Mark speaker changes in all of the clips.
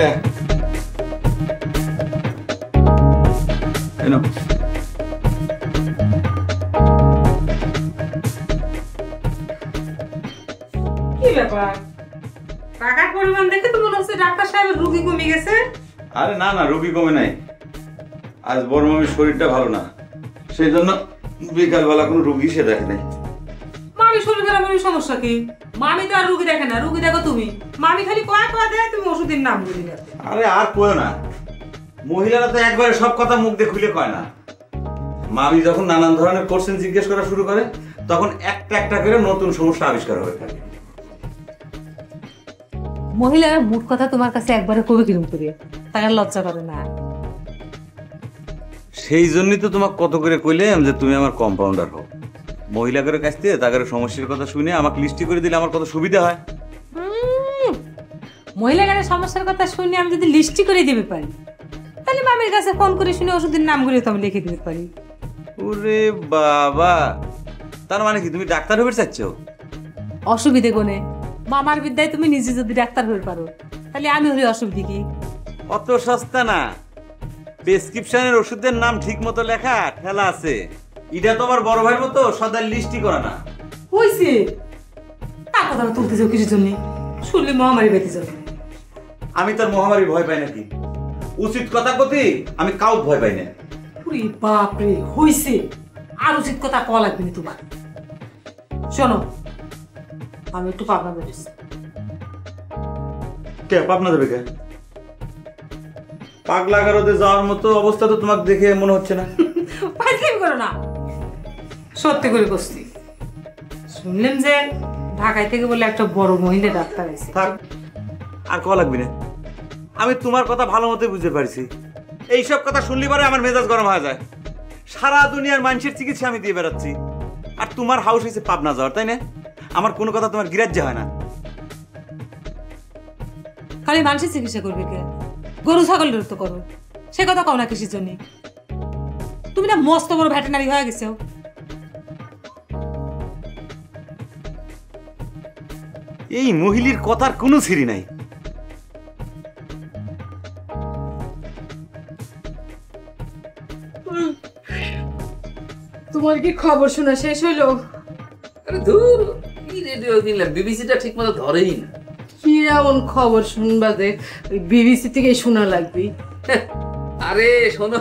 Speaker 1: ডাকলে
Speaker 2: কি ব্যাপার? টাকার পরিমাণ দেখে তো মনে হচ্ছে ডাক্তার সাহেবের রোগী কমে গেছে।
Speaker 1: আরে না না, রোগী কমে নাই। আজ বড় মামির শরীরটা ভালো না, সেই জন্য বিকালবেলা কোনো রোগী সে দেখে নাই।
Speaker 2: মামি শরীর খারাপের সমস্যা কি? মামি তো আর রোগী দেখে না, রোগী দেখো তুমি। মামি খালি কয়া কয়া দেয়, তুমি ওষুধের নাম বলি না।
Speaker 1: আরে আর কয় না, মহিলারা তো একবারে সব কথা মুখ দিয়ে খুলে কয় না। মামি যখন নানান ধরনের কোশ্চেন জিজ্ঞেস করা শুরু করে, তখন একটা একটা করে নতুন সমস্যা আবিষ্কার হবে।
Speaker 2: মহিলারা মুখ কথা তোমার কাছে একবারে কবে কিরম করি, তাকে লজ্জা করে না?
Speaker 1: সেই জন্যই তো তোমাকে কত করে কইলাম যে তুমি আমার কম্পাউন্ডার হও। মহিলাদের কাছ থেকে তাদের সমস্যার কথা শুনে আমাকে লিস্টি করে দিলে আমার কত সুবিধা হয়।
Speaker 2: মহিলাদের সমস্যার কথা শুনে আমি যদি লিস্টি করে দিতে পারি, তাহলে মামির কাছে ফোন করে শুনে ওষুধের নামগুলো তো আমি লিখে দিতে পারি।
Speaker 1: ওরে বাবা, তার মানে কি তুমি ডাক্তার হতে চাচ্ছ?
Speaker 2: অসুবিধে কোনে? মামার বিদ্যায় তুমি নিজে যদি ডাক্তার হতে পারো, তাহলে আমি হলে অসুবিধে কি?
Speaker 1: অত সস্তা না। প্রেসক্রিপশনের ওষুধের নাম ঠিক মতো লেখা ঠেলা আছে। এটা তোমার বড় ভাইয়ের মতো সদার লিস্টি করা না।
Speaker 2: হইছে, তার কথা তুলতে যাও কিছুর জন্য? শুনলে মহামারী বেঁধে যাবে।
Speaker 1: আমি তোর মহামারী ভয় পাই নাকি? উচিত কথা কতি আমি কাউ ভয় পাই না।
Speaker 2: বাপ রে, হইছে, আর উচিত কথা কওয়া লাগবে না তোমার। শোনো, আমি একটু পাবনা বেরোচ্ছি।
Speaker 1: কে পাবনা দেবে? কে পাগলা গারদে যাওয়ার মতো অবস্থা তো তোমাকে দেখে মনে হচ্ছে না।
Speaker 2: পাইকারি করো না, সত্যি করে বসছি। শুনলাম যে ঢাকায় থেকে বলে একটা বড় মহিলা ডাক্তার আছে।
Speaker 1: থাক, আর কওয়া লাগবে না। আমি তোমার কথা ভালো মতো বুঝতে পারছি। এইসব কথা শুনলি পরে আমার মেজাজ গরম হয়ে যায়। সারা দুনিয়ার মানুষের চিকিৎসা আমি দিয়ে বেড়াচ্ছি, আর তোমার হাউস হয়েছে পাবনা যাওয়ার, তাই না? আমার কোনো কথা তোমার গ্রাহ্য হয় না।
Speaker 2: খালি মানুষের চিকিৎসা করবে কে? গরু ছাগলের তো করো, সে কথা কও না কিসের জন্য? তুমি না মস্ত বড় ভেটেনারি হয়ে গেছো।
Speaker 1: এই মহিলার কথার কোনো ছিরি নাই।
Speaker 3: তোমার কি খবর শোনা শেষ হইলো?
Speaker 4: আরে ধুর, কি রেডিও দিলাম, বিবিসিটা ঠিক মতো ধরেই না।
Speaker 3: কি এমন খবর শুনবা যে বিবিসি থেকে শোনা লাগবে?
Speaker 4: আরে শোনো,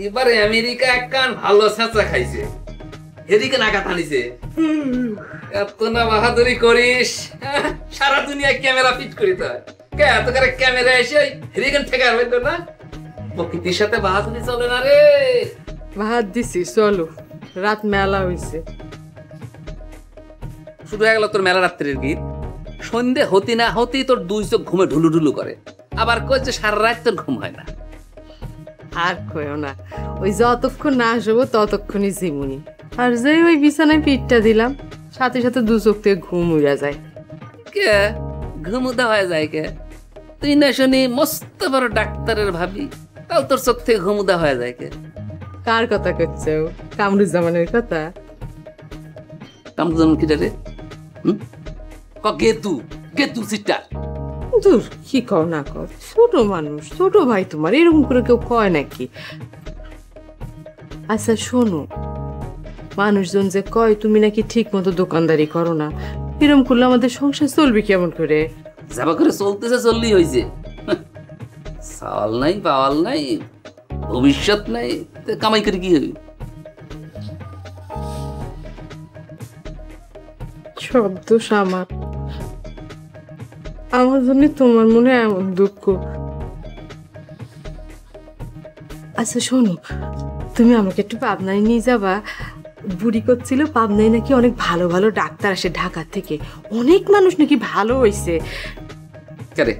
Speaker 4: এবারে আমেরিকা এক কান ভালো ছাঁচা খাইছে, এদিকে নাকা টানিছে। এত না বাহাদুরি করিস, সারা দুনিয়া ক্যামেরা ফিট করিতে হয়। কে এত করে ক্যামেরা এসে হেরিকেন ঠেকার হইতো না? প্রকৃতির সাথে বাহাদুরি চলে না রে।
Speaker 3: ভাত দিছি, চলো, রাত মেলা হইছে।
Speaker 4: শুধু হয়ে গেল তোর মেলা রাত্রের গীত। সন্ধে হতি না হতেই তোর দুই চোখ ঘুমে ঢুলু ঢুলু করে, আবার কই যে সারা রাত তোর ঘুম হয় না।
Speaker 3: আর কইও না, ওই যতক্ষণ না আসবো ততক্ষণই জিমুনি। আর যে ওই বিছানায় পিঠটা দিলাম, সাথে সাথে দু চোখ থেকে ঘুম উড়া যায়।
Speaker 4: কে ঘুমুদা হয়ে যায় কে? তুই না শুনি মস্ত বড় ডাক্তারের ভাবি, তাও তোর চোখ থেকে ঘুমুদা হয়ে যায় কে?
Speaker 3: কার কথা করছো? কামরুজ্জামানের কথা।
Speaker 4: কামরুজ্জামান কি রে? গেতু গেতু সিটা।
Speaker 3: দূর, কি কও না কও, ছোট মানুষ, ছোট ভাই তোমার, এরকম করে কেউ কয় নাকি? আচ্ছা শোনো, মানুষজন যে কয় তুমি নাকি ঠিক মতো দোকানদারি করো না, এরকম করলে আমাদের সংসার চলবে কেমন করে?
Speaker 4: যাবা করে চলতেছে, চললেই হয়েছে। চাল নাই, পাওয়াল নাই, ভবিষ্যৎ নাই, কামাই করে কি হবে?
Speaker 3: সব দোষ আমার, আমার জন্য তোমার মনে এমন দুঃখ। আচ্ছা শোনো, তুমি আমাকে একটু পাবনায় নিয়ে যাবা? বুড়ি করছিল পাবনায় নাকি অনেক ভালো ভালো ডাক্তার আসে ঢাকা থেকে, অনেক মানুষ নাকি ভালো হয়েছে।
Speaker 4: কে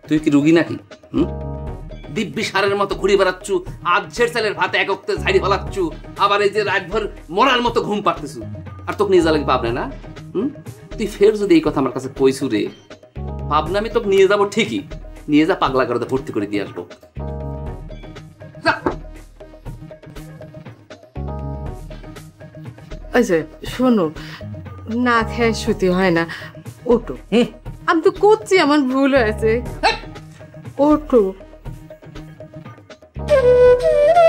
Speaker 4: তুই কি রুগী নাকি? দিব্যি সারের মতো ঘুরে বেড়াচ্ছু, আধের চালের ভাত এক অক্তে ঝাড়ি ফেলাচ্ছু, আবার এই যে রাতভর মরার মতো ঘুম পাড়তেছু, আর তোকে নিয়ে যা লাগে পাবনা না? তুই ফের যদি এই কথা আমার কাছে কইছু রে, পাবনা আমি তোকে নিয়ে যাবো ঠিকই, নিয়ে যা পাগলা করে ভর্তি করে দিয়ে আসবো।
Speaker 3: আচ্ছা শোনো, না খেয়ে শুতে হয় না, ওটো। আমি তো করছি, আমার ভুল হয়েছে। ওঠো।